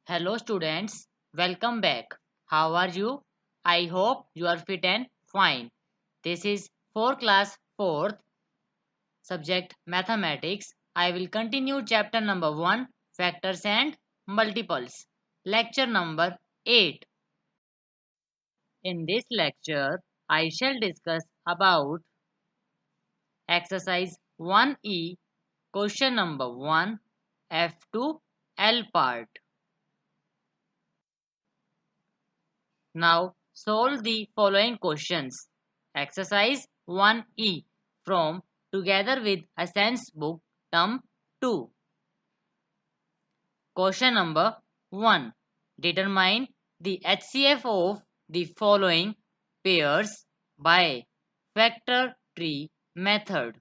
Hello students, welcome back. How are you? I hope you are fit and fine. This is for class 4th subject mathematics. I will continue chapter number 1 factors and multiples. Lecture number 8. In this lecture, I shall discuss about exercise 1E question number 1 F to L part. Now solve the following questions. Exercise 1E from Together with a Science Book Term 2. Question number 1. Determine the HCF of the following pairs by factor tree method.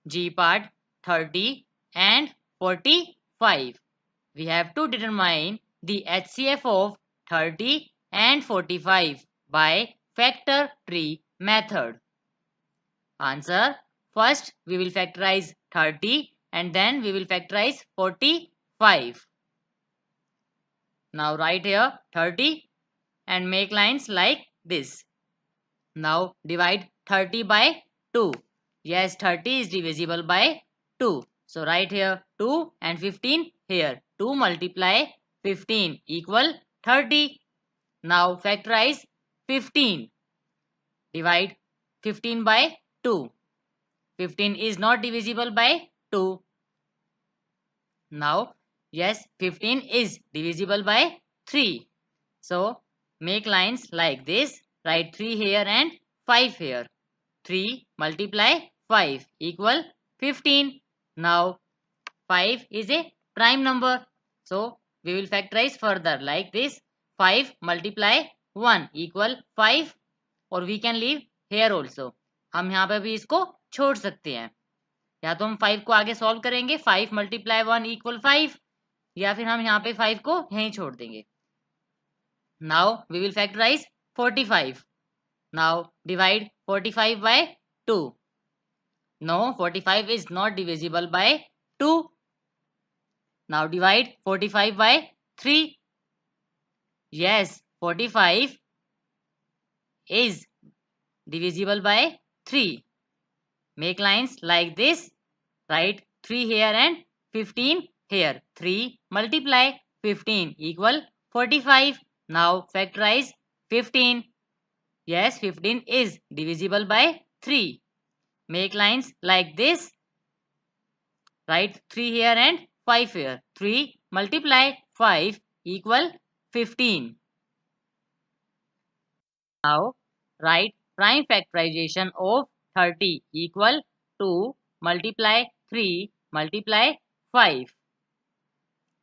G part 30 and 45. We have to determine the HCF of 30 and 45 by factor tree method. Answer. First we will factorize 30 and then we will factorize 45. Now write here 30 and make lines like this. Now divide 30 by 2. Yes, 30 is divisible by 2. So write here 2 and 15 here. 2 multiply 15 equal 30. Now factorize 15. Divide 15 by 2. 15 is not divisible by 2. Now, yes, 15 is divisible by 3. So, make lines like this. Write 3 here and 5 here. 3 multiply 5 equal 15. Now, 5 is a prime number. So, we will factorize further like this. 5 multiply 1 equal 5 और we can leave here also. हम यहाँ पे भी इसको छोड़ सकते हैं. या तो हम 5 को आगे सॉल्व करेंगे 5 मल्टीप्लाई 1 इक्वल 5 या फिर हम यहाँ पे 5 को यहीं छोड़ देंगे. Now we will factorise 45. Now divide 45 by 2. No, 45 is not divisible by 2. Now divide 45 by 3. Yes, 45 is divisible by 3. Make lines like this. Write 3 here and 15 here. 3 multiply 15 equal 45. Now factorize 15. Yes, 15 is divisible by 3. Make lines like this. Write 3 here and 5 here. 3 multiply 5 equal 15. Now write prime factorization of 30 equal 2 multiply 3 multiply 5.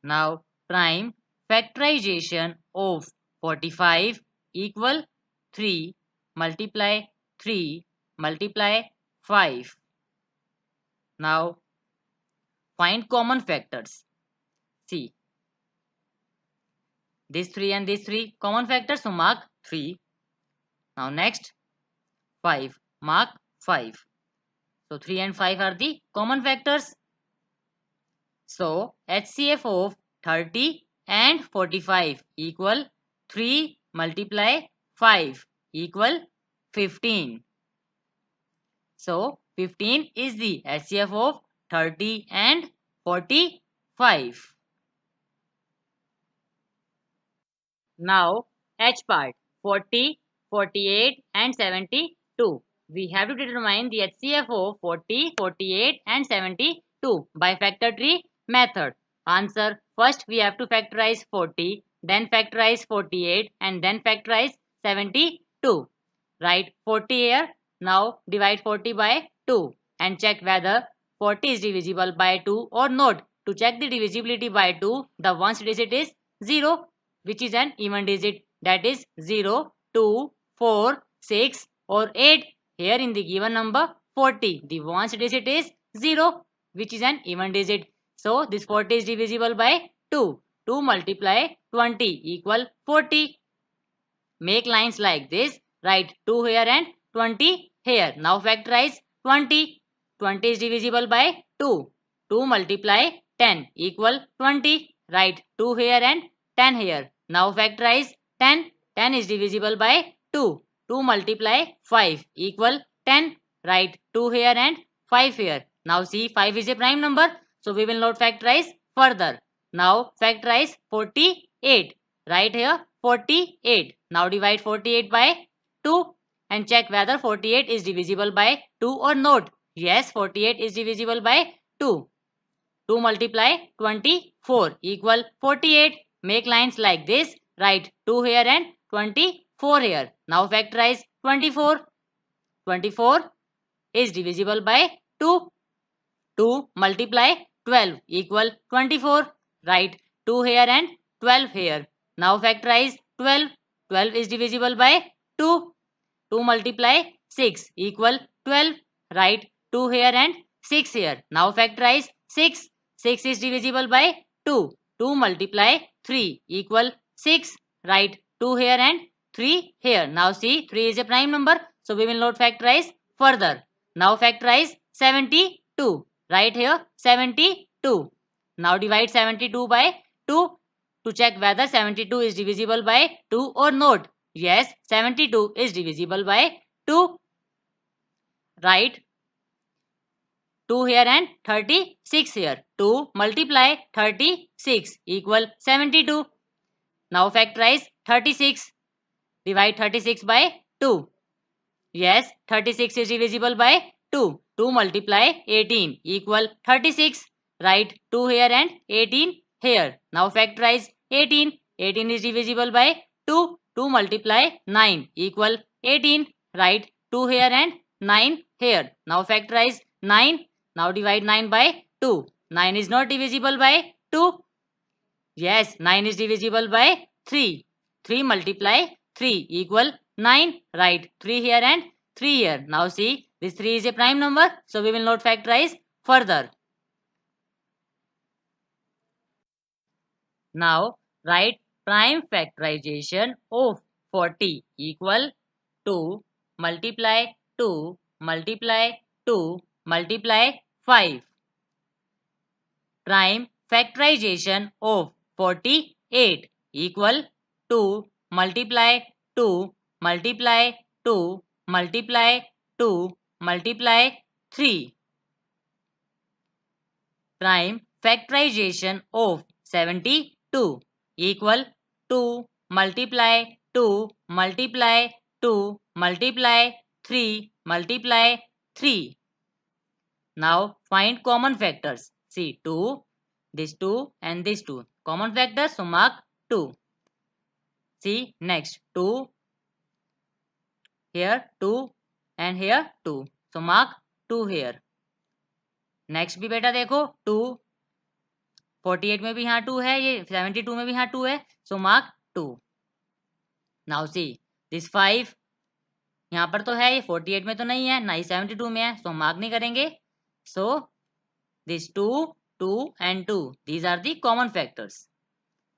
Now prime factorization of 45 equal 3 multiply 3 multiply 5. Now find common factors. See, these 3 and these 3 common factors, so mark 3. Now next 5, mark 5. So 3 and 5 are the common factors. So HCF of 30 and 45 equal 3 multiply 5 equal 15. So 15 is the HCF of 30 and 45. Now H part 40, 48 and 72. We have to determine the HCF of 40, 48 and 72 by factor tree method. Answer. First we have to factorize 40, then factorize 48 and then factorize 72. Write 40 here. Now divide 40 by 2 and check whether 40 is divisible by 2 or not. To check the divisibility by 2, the ones digit is 0, which is an even digit, that is 0, 2, 4, 6 or 8. Here in the given number 40, the ones digit is 0, which is an even digit. So this 40 is divisible by 2. 2 multiply 20 equal 40. Make lines like this. Write 2 here and 20 here. Now factorize 20. 20 is divisible by 2. 2 multiply 10 equal 20. Write 2 here and 10 here. Now factorize 10. 10 is divisible by 2. 2 multiply 5 equal 10. Write 2 here and 5 here. Now see, 5 is a prime number, so we will not factorize further. Now factorize 48. Write here 48. Now divide 48 by 2 and check whether 48 is divisible by 2 or not. Yes, 48 is divisible by 2. 2 multiply 24 equal 48. Make lines like this. Write 2 here and 24 here. Now factorize 24. 24 is divisible by 2. 2 multiply 12 equal 24. Write 2 here and 12 here. Now factorize 12. 12 is divisible by 2. 2 multiply 6 equal 12. Write 2 here and 6 here. Now factorize 6. 6 is divisible by 2. 2 multiply 3 equal 6. Write 2 here and 3 here. Now see, 3 is a prime number, so we will not factorize further. Now factorize 72. Write here 72. Now divide 72 by 2 to check whether 72 is divisible by 2 or not. Yes, 72 is divisible by 2. Write 2 here and 36 here. 2 multiply 36 equal 72. Now factorize 36. Divide 36 by 2. Yes, 36 is divisible by 2. 2 multiply 18 equal 36. Write 2 here and 18 here. Now factorize 18. 18 is divisible by 2. 2 multiply 9 equal 18. Write 2 here and 9 here. Now factorize 9. Now divide 9 by 2. 9 is not divisible by 2. Yes, 9 is divisible by 3. 3 multiply 3 equal 9. Write 3 here and 3 here. Now see, this 3 is a prime number, so we will not factorize further. Now write prime factorization of 40 equal 2 multiply 2 multiply 2 multiply 5. Prime factorization of 48 equal 2 multiply 2 multiply 2 multiply 2 multiply 3. Prime factorization of 72 equal 2 multiply 2 multiply 2 multiply 3 multiply 3. Now find common factors. See, 2, this 2 and this 2. Common factors, so mark 2. See, next 2, here 2 and here 2. So mark 2 here. Next भी बेटा देखो 2, 48 में भी यहाँ 2 है, ये 72 में भी यहाँ 2 है, सो मार्क 2. नाउ सी दिस 5 यहाँ पर तो है, ये 48 में तो नहीं है, ना ही 72 में है, सो मार्क नहीं करेंगे. So this 2, 2 and 2, these are the common factors.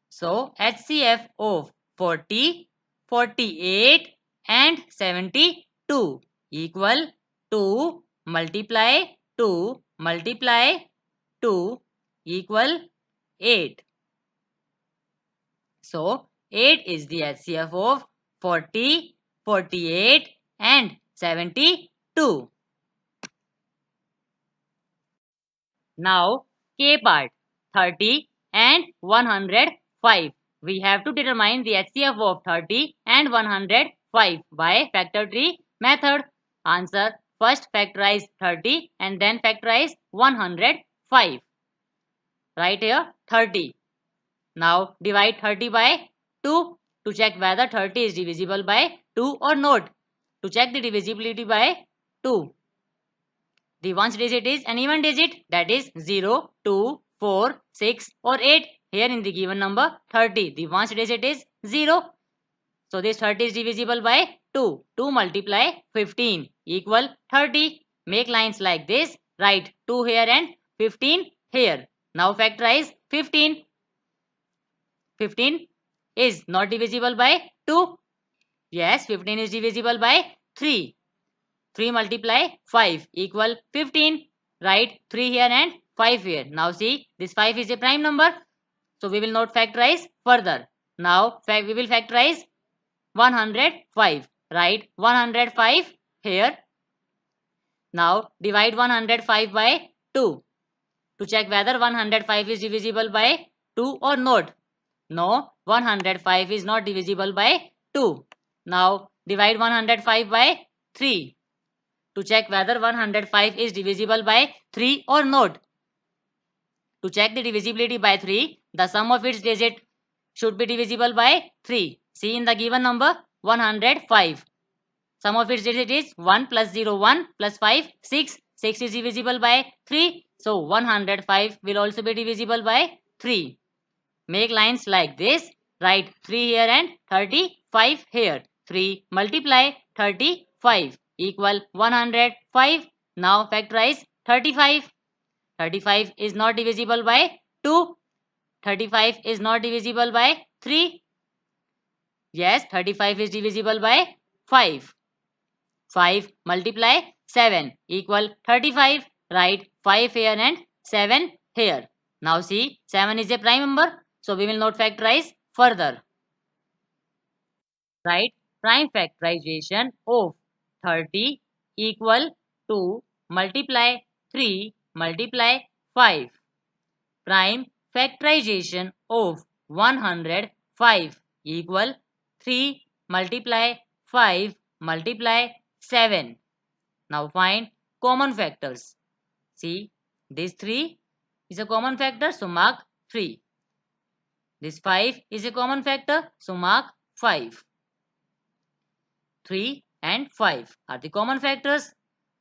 So HCF of 40, 48 and 72 equal 2 multiply 2 multiply 2 equal 8. So 8 is the HCF of 40, 48 and 72. Now K part 30 and 105. We have to determine the HCF of 30 and 105 by factor tree method. Answer: first factorize 30 and then factorize 105. Right here 30. Now divide 30 by 2 to check whether 30 is divisible by 2 or not. To check the divisibility by 2. The ones digit is an even digit, that is 0, 2, 4, 6 or 8. Here in the given number 30, the ones digit is 0. So this 30 is divisible by 2. 2 multiply 15 equal 30. Make lines like this. Write 2 here and 15 here. Now factorize 15. 15 is not divisible by 2. Yes, 15 is divisible by 3. 3 multiply 5 equal 15. Write 3 here and 5 here. Now see, this 5 is a prime number. So we will not factorize further. Now we will factorize 105. Write 105 here. Now divide 105 by 2 to check whether 105 is divisible by 2 or not. No, 105 is not divisible by 2. Now divide 105 by 3 to check whether 105 is divisible by 3 or not. To check the divisibility by 3, the sum of its digits should be divisible by 3. See in the given number 105. Sum of its digits is 1 plus 0, 1 plus 5, 6. 6 is divisible by 3. So 105 will also be divisible by 3. Make lines like this. Write 3 here and 35 here. 3 multiply 35 equal 105. Now factorize 35. 35 is not divisible by 2. 35 is not divisible by 3. Yes, 35 is divisible by 5. 5 multiply 7 equal 35. Write 5 here and 7 here. Now see, 7 is a prime number, so we will not factorize further. Write prime factorization of 30 equal to multiply 3 multiply 5. Prime factorization of 105 equal 3 multiply 5 multiply 7. Now find common factors. See, this 3 is a common factor, so mark 3. This 5 is a common factor, so mark 5. 3 and 5 are the common factors.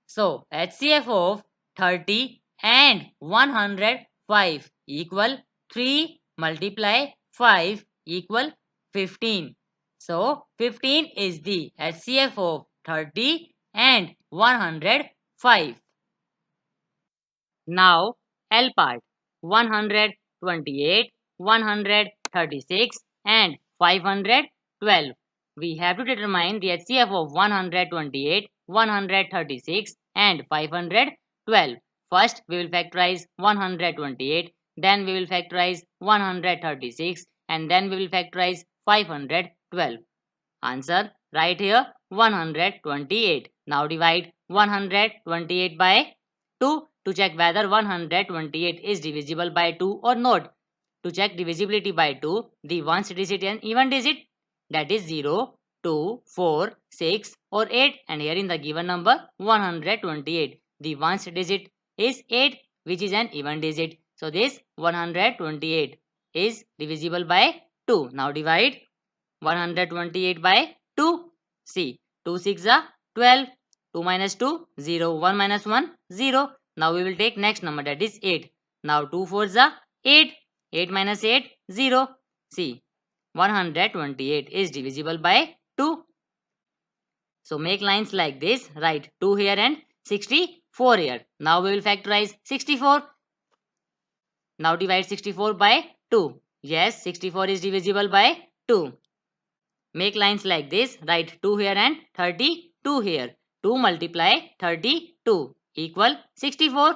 So HCF of 30 and 105 equal 3 multiply 5 equal 15. So 15 is the HCF of 30 and 105. Now L part 128, 136 and 512. We have to determine the HCF of 128, 136 and 512. First we will factorize 128, then we will factorize 136 and then we will factorize 512. Answer right here 128. Now divide 128 by 2 to check whether 128 is divisible by 2 or not. To check divisibility by 2, the ones digit and even digit, that is 0, 2, 4, 6 or 8, and here in the given number 128. The ones digit is 8, which is an even digit. So this 128 is divisible by 2. Now divide 128 by 2. See, 2 6 are 12. 2 minus 2, 0. 1 minus 1, 0. Now we will take next number, that is 8. Now 2 4s are 8. 8 minus 8, 0. See, 128 is divisible by 2. So make lines like this. Write 2 here and 64 here. Now we will factorize 64. Now divide 64 by 2. Yes, 64 is divisible by 2. Make lines like this. Write 2 here and 32 here. 2 multiply 32 equal 64.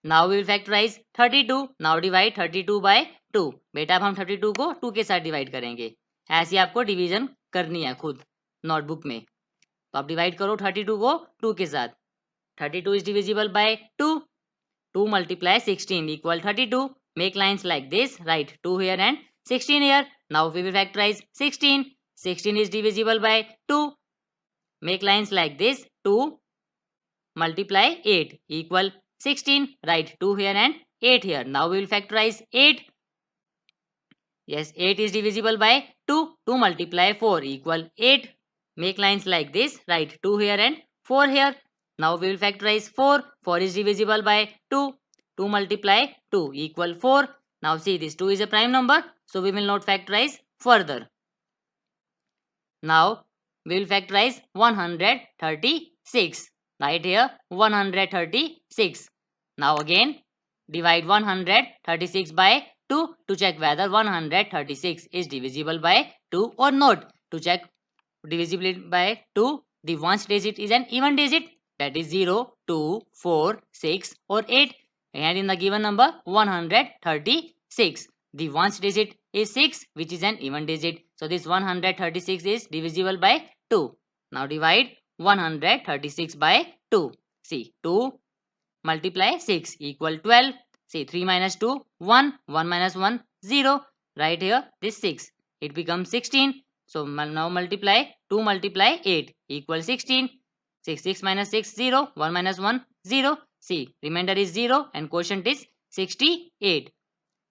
Now we will factorize 32. Now divide 32 by 2. बेटा अब हम 32 को 2 के साथ divide करेंगे. ऐसे आपको division करनी है खुद नोटबुक में. तो आप डिवाइड करो 32 को 2 के साथ. 32 is divisible by 2. 2 multiply 16 equal 32. Make lines like this. Write 2 here and 16 here. Now we will factorize 16. 16 is divisible by 2. Make lines like this. 2 multiply 8 equal 16. Write 2 here and 8 here. Now we will factorize 8. Yes, 8 is divisible by 2. 2 multiply 4 equal 8. Make lines like this. Write 2 here and 4 here. Now we will factorize 4. 4 is divisible by 2. 2 multiply 2 equal 4. Now see, this 2 is a prime number, so we will not factorize further. Now we will factorize 136. Right here 136. Now again divide 136 by 2 to check whether 136 is divisible by 2 or not. To check divisibility by 2, the ones digit is an even digit, that is 0, 2, 4, 6 or 8. and in the given number 136. The ones digit is 6, which is an even digit. So this 136 is divisible by 2. Now divide 136 by 2. See, 2 multiply 6 equal 12. See, 3 minus 2, 1. 1 minus 1, 0. Right here, this 6. It becomes 16. So now multiply 2 multiply 8 equal 16. 6 minus 6, 0. 1 minus 1, 0. See, remainder is 0 and quotient is 68.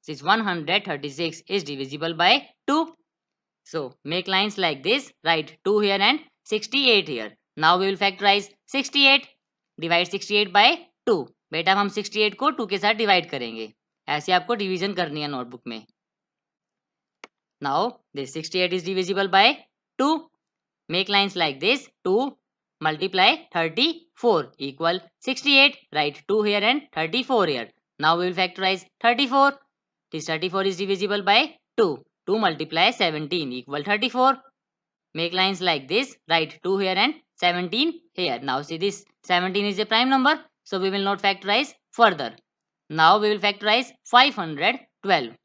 Since 136 is divisible by 2. So make lines like this. Write 2 here and 68 here. Now we will factorize 68. Divide 68 by 2. बेटा हम 68 को 2 के साथ divide करेंगे. ऐसे आपको division करनी है नोटबुक में. Now this 68 is divisible by 2. Make lines like this. 2 multiply 34 equal 68. Write 2 here and 34 here. Now we will factorize 34. This 34 is divisible by 2. 2 multiply 17 equal 34. Make lines like this. Write 2 here and 17 here. Now see, this 17 is a prime number, so we will not factorize further. Now we will factorize 512.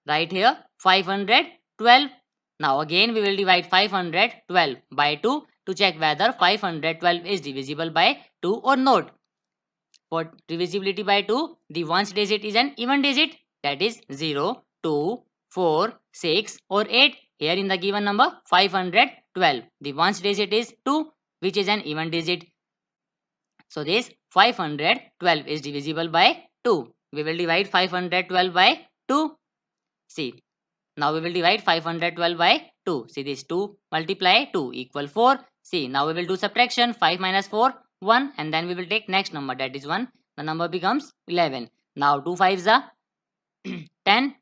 Right here 512. Now again we will divide 512 by 2 to check whether 512 is divisible by 2 or not. For divisibility by 2, the ones digit is an even digit, that is 0, 2, 4, 6 or 8. Here in the given number 512, the ones digit is 2, which is an even digit. So this 512 is divisible by 2. We will divide 512 by 2. See, now we will divide 512 by 2. See, this 2 multiply 2 equal 4. See, now we will do subtraction. 5 minus 4, 1, and then we will take next number, that is 1. The number becomes 11. Now 2 5s are 10.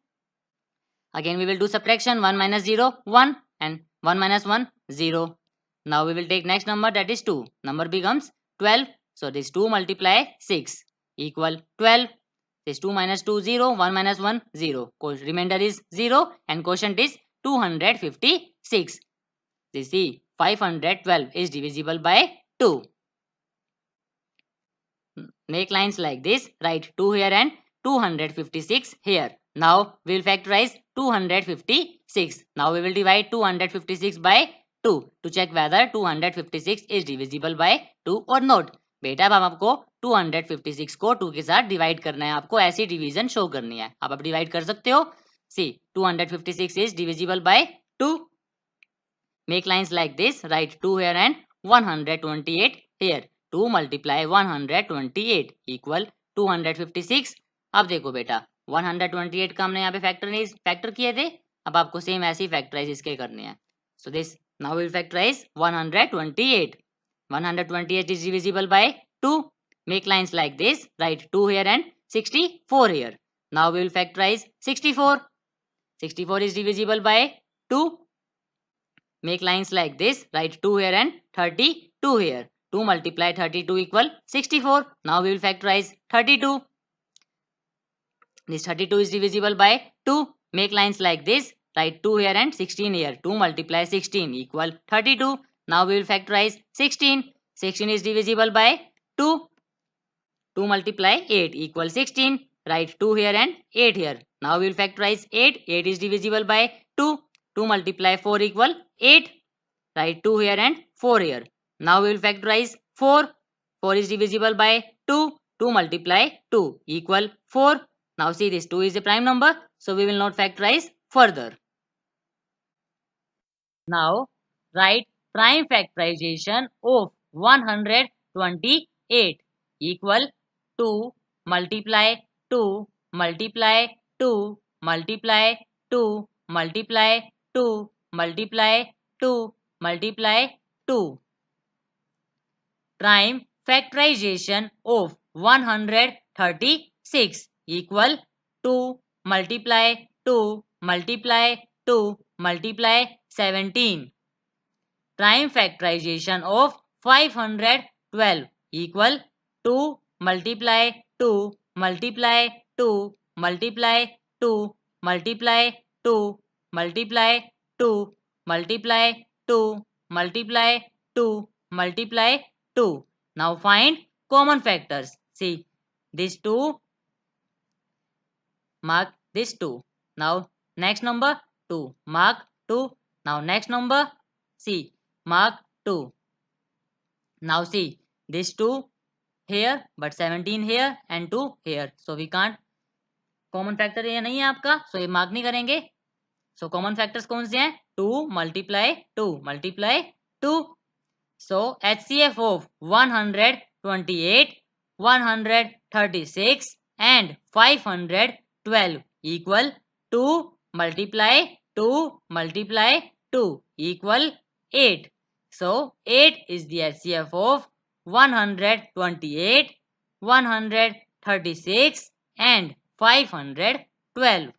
Again we will do subtraction. 1 minus 0, 1, and 1 minus 1, 0. Now we will take next number, that is 2. Number becomes 12. So this 2 multiply 6 equal 12. This 2 minus 2, 0. 1 minus 1, 0. Remainder is 0 and quotient is 256. This is 512 is divisible by 2. Make lines like this. Write 2 here and 256 here. Now we will factorize 256. Now we will divide 256 by 2 to check whether 256 is divisible by 2 or not. बेटा अब आपको 256 को 2 के साथ divide करना है. आपको ऐसी डिवीजन शो करनी है. आप अब डिवाइड कर सकते हो. See, 256 is divisible by 2. Make lines like this. Write 2 here and 128 here. 2 multiply 128 equal 256. अब देखो बेटा 128 का हमने यहाँ पे फैक्टर किए थे. अब आपको सेम ऐसे ही फैक्टराइज इसके करने हैं. So this now we will factorize 128. 128 is divisible by 2. Make lines like this. Write 2 here and 64 here. Now we will factorize 64. 64 is divisible by 2. Make lines like this. Write 2 here and 32 here. 2 multiply 32 equal 64. Now we will factorize 32. This 32 is divisible by 2. Make lines like this. Write 2 here and 16 here. 2 multiply 16 equal 32. Now we will factorize 16. 16 is divisible by 2. 2 multiply 8 equal 16. Write 2 here and 8 here. Now we will factorize 8. 8 is divisible by 2. 2 multiply 4 equal 8. Write 2 here and 4 here. Now we will factorize 4. 4 is divisible by 2. 2 multiply 2 equal 4. Now see, this 2 is a prime number, so we will not factorize further. Now write prime factorization of 128 equal 2 multiply 2 multiply 2 multiply 2 multiply 2 multiply 2 multiply 2. Prime factorization of 136 equal 2 multiply 2 multiply 2 multiply 17. Prime factorization of 512 equal 2 multiply 2 multiply 2 multiply 2 multiply 2 multiply 2 multiply 2 multiply 2 multiply 2. Now find common factors. See, this 2, mark this 2. Now next number 2, mark 2. Now next number, see, mark 2. Now see, this 2 here, but 17 here and 2 here. So we can't, common factor ये नहीं है आपका, सो ये mark नहीं करेंगे. So common factors कौन से हैं? 2 multiply 2 multiply 2. So HCF of 128, 136 and 512 equal 2 multiply 2 multiply 2 equal 8. So 8 is the HCF of 128, 136 and 512.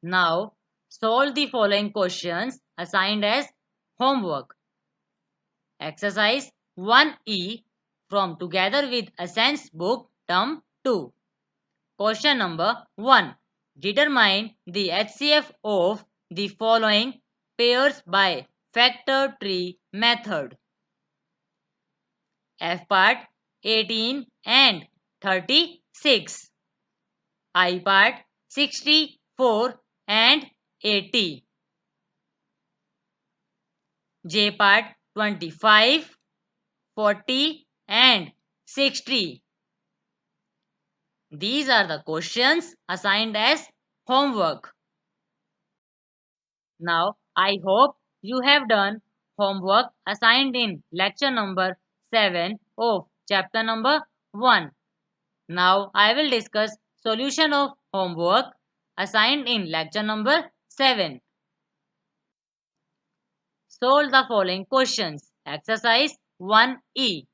Now solve the following questions assigned as homework. Exercise 1E from Together with Essence book term 2. Question number 1. Determine the HCF of the following pairs by factor tree method. F part 18 and 36. I part 64 and 80. J part 25, 40 and 60. These are the questions assigned as homework. Now, I hope you have done homework assigned in lecture number 7 of chapter number 1. Now, I will discuss solution of homework assigned in lecture number 7. Solve the following questions. Exercise 1E.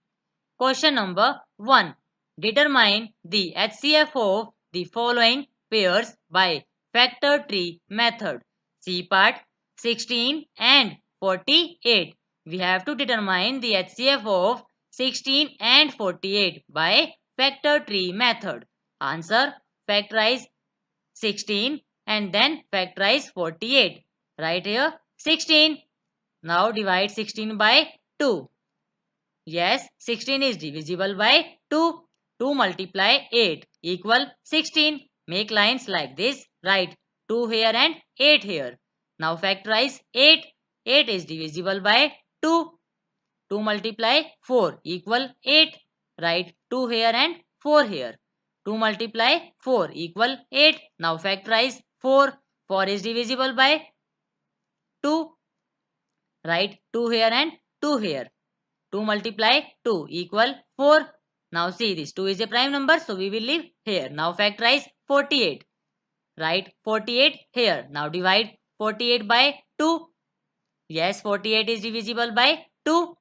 Question number 1. Determine the HCF of the following pairs by factor tree method. C part 16 and 48. We have to determine the HCF of 16 and 48 by factor tree method. Answer: factorize 16 and then factorize 48. Right here 16. Now divide 16 by 2. Yes, 16 is divisible by 2. 2 multiply 8 equal 16. Make lines like this. Write 2 here and 8 here. Now factorize 8. 8 is divisible by 2. 2 multiply 4 equal 8. Write 2 here and 4 here. 2 multiply 4 equal 8. Now factorize 4. 4 is divisible by 2. Write 2 here and 2 here. 2 multiply 2 equal 4. Now see, this 2 is a prime number, so we will leave here. Now factorize 48. Write 48 here. Now divide 48 by 2. Yes, 48 is divisible by 2.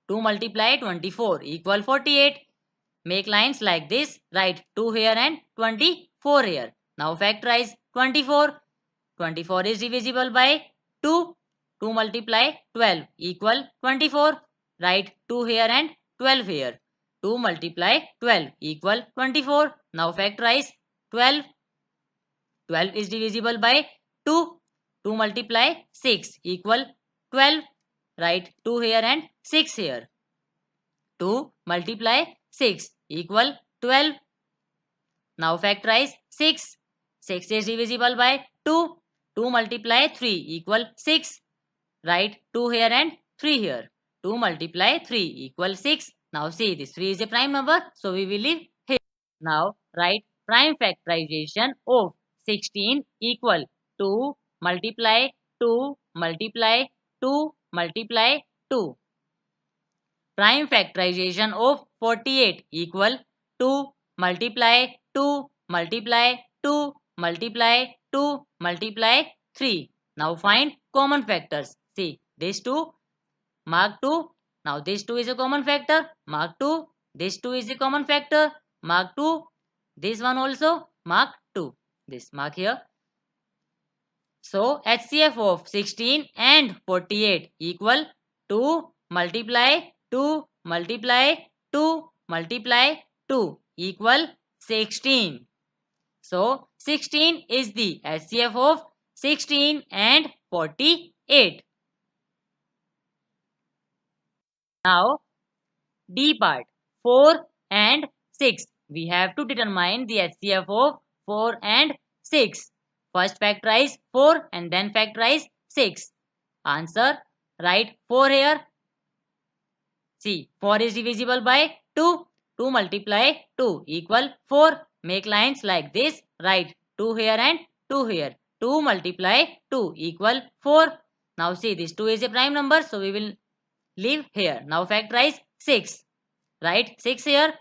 2 multiply 24 equal 48. Make lines like this. Write 2 here and 24 here. Now factorize 24. 24 is divisible by 2. 2 multiply 12 equal 24. Write 2 here and 12 here. 2 multiply 12 equal 24. Now factorize 12. 12 is divisible by 2. 2 multiply 6 equal 12. Write 2 here and 6 here. 2 multiply 6 equal 12. Now factorize 6. 6 is divisible by 2. 2 multiply 3 equal 6. Write 2 here and 3 here. 2 multiply 3 equal 6. Now see, this 3 is a prime number, so we will leave here. Now write prime factorization of 16 equal 2 multiply 2 multiply 2 multiply 2. Prime factorization of 48 equal 2 multiply 2 multiply 2 multiply 2 multiply 3. Now find common factors. See, this 2, mark 2. Now this 2 is a common factor, mark 2. This 2 is a common factor, mark 2. This one also, mark 2. This mark here. So HCF of 16 and 48 equal 2 multiply 2 multiply 2 multiply 2 equal 16. So 16 is the HCF of 16 and 48. Now D part, 4 and 6. We have to determine the HCF of 4 and 6. First factorize 4 and then factorize 6. Answer, write 4 here. See, 4 is divisible by 2. 2 multiply 2 equal 4. Make lines like this. Write 2 here and 2 here. 2 multiply 2 equal 4. Now see, this 2 is a prime number, so we will leave here. Now factorize 6. Write 6 here.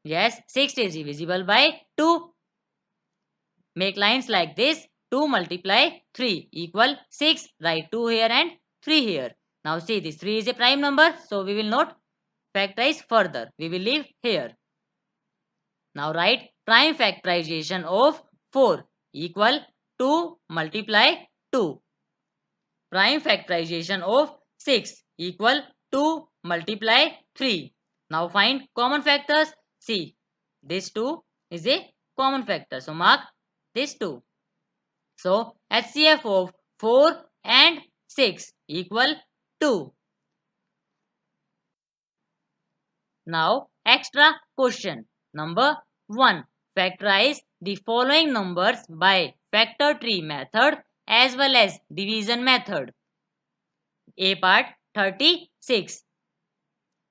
Yes, 6 is divisible by 2. Make lines like this. 2 multiply 3 equal 6. Write 2 here and 3 here. Now see, this 3 is a prime number, so we will not factorize further. We will leave here. Now write prime factorization of 4 equal 2 multiply 2. Prime factorization of 6 equal 2 multiply 3. Now find common factors. See, this 2 is a common factor. So mark this 2. So HCF of 4 and 6 equal 2. Now extra question. Number 1. Factorize the following numbers by factor tree method as well as division method. A part, 36.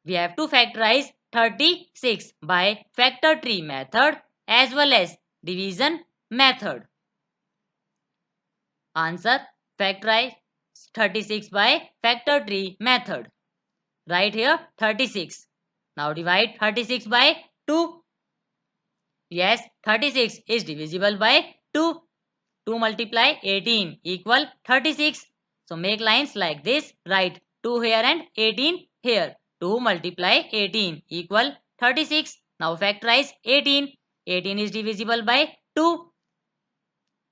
We have to factorize 36 by factor tree method as well as division method. Answer, factorize 36 by factor tree method. Write here 36. Now divide 36 by 2. Yes, 36 is divisible by 2. 2 multiply 18 equal 36. So make lines like this. Write 2 here and 18 here. 2 multiply 18 equal 36. Now factorize 18. 18 is divisible by 2.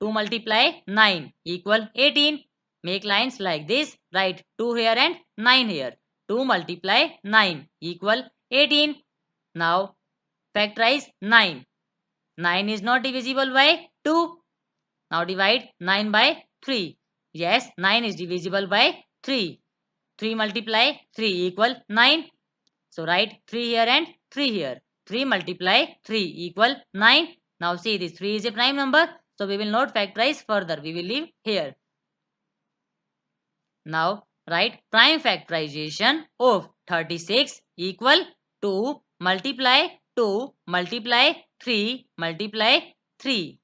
2 multiply 9 equal 18. Make lines like this. Write 2 here and 9 here. 2 multiply 9 equal 18. Now factorize 9. 9 is not divisible by 2. Now divide 9 by 3. Yes, 9 is divisible by 3. 3 multiply 3 equal 9. So write 3 here and 3 here. 3 multiply 3 equal 9. Now see, this 3 is a prime number. So we will not factorize further. We will leave here. Now write prime factorization of 36 equal 2 multiply 2 multiply 3 multiply 3.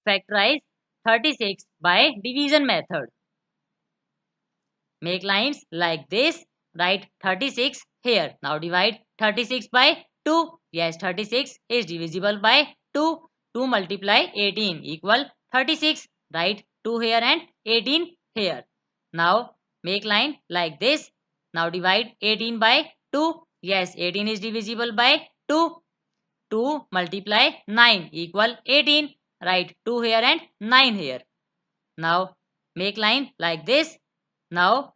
Factorize 36 by division method. Make lines like this. Write 36 here. Now divide 36 by 2. Yes, 36 is divisible by 2. 2 multiply 18 equal 36. Write 2 here and 18 here. Now make line like this. Now divide 18 by 2. Yes, 18 is divisible by 2. 2 multiply 9 equal 18. Write 2 here and 9 here. Now make line like this. Now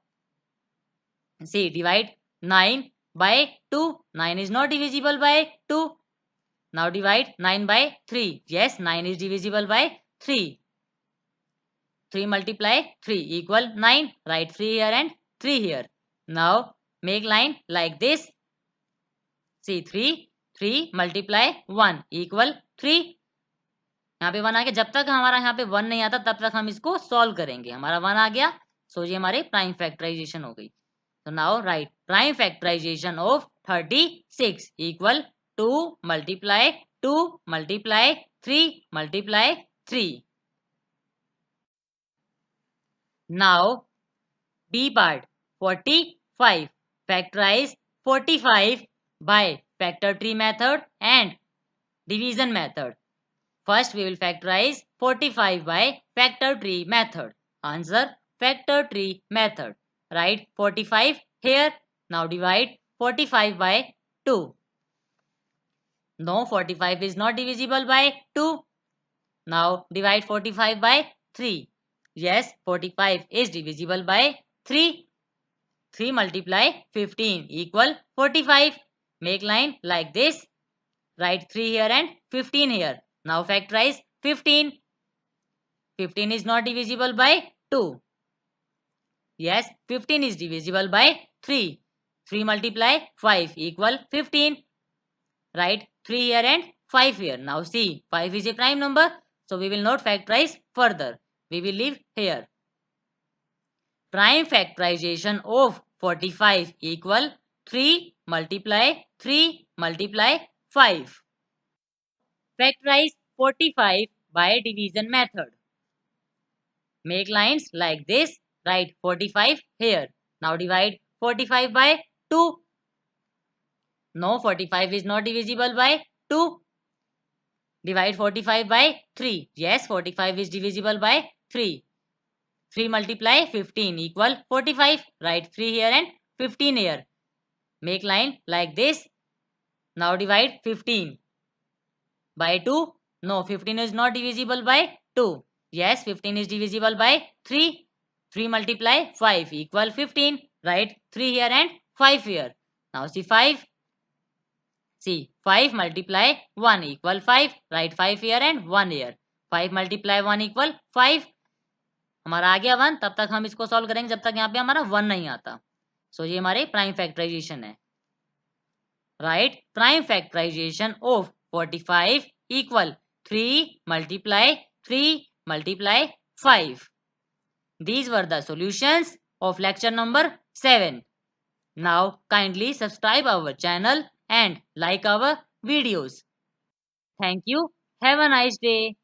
see, divide 9 by 2. 9 is not divisible by 2. Now divide 9 by 3. Yes, 9 is divisible by 3. 3 multiply 3 equal 9. Write 3 here and 3 here. Now make line like this. See, 3 multiply 1 equal 3. यहाँ पे 1 आ गया. जब तक हमारा यहाँ पे 1 नहीं आता तब तक हम इसको सॉल्व करेंगे. हमारा 1 आ गया. सो ये हमारे प्राइम फैक्टराइजेशन हो गई. So now write prime factorization of 36 equal 2 multiply 2 multiply 3 multiply 3. Now B part, 45. Factorize 45 by factor tree method and division method. First we will factorize 45 by factor tree method. Answer, factor tree method. Write 45 here. Now divide 45 by 2. No, 45 is not divisible by 2. Now divide 45 by 3. Yes, 45 is divisible by 3. 3 multiply 15 equal 45. Make line like this. Write 3 here and 15 here. Now factorize 15. 15 is not divisible by 2. Yes, 15 is divisible by 3. 3 multiply 5 equal 15. Write 3 here and 5 here. Now see, 5 is a prime number, so we will not factorize further. We will leave here. Prime factorization of 45 equal 3 multiply 3 multiply 5. Factorize 45 by division method. Make lines like this. Write 45 here. Now divide 45 by 2. No, 45 is not divisible by 2. Divide 45 by 3. Yes, 45 is divisible by 3. 3 multiply 15 equal 45. Write 3 here and 15 here. Make line like this. Now divide 15 by 2. No, 15 is not divisible by 2. Yes, 15 is divisible by 3. 3 multiply 5 equal 15. Write 3 here and 5 here. Now see 5. See 5 multiply 1 equal 5. Write 5 here and 1 here. 5 multiply 1 equal 5. हमारा आ गया 1. तब तक हम इसको solve करेंगे जब तक यहाँ पे हमारा 1 नहीं आता. सो ये हमारे प्राइम फैक्टराइजेशन है. Write prime factorization of 45 equal 3 multiply 3 multiply 5. These were the solutions of lecture number 7. Now kindly subscribe our channel and like our videos. Thank you. Have a nice day.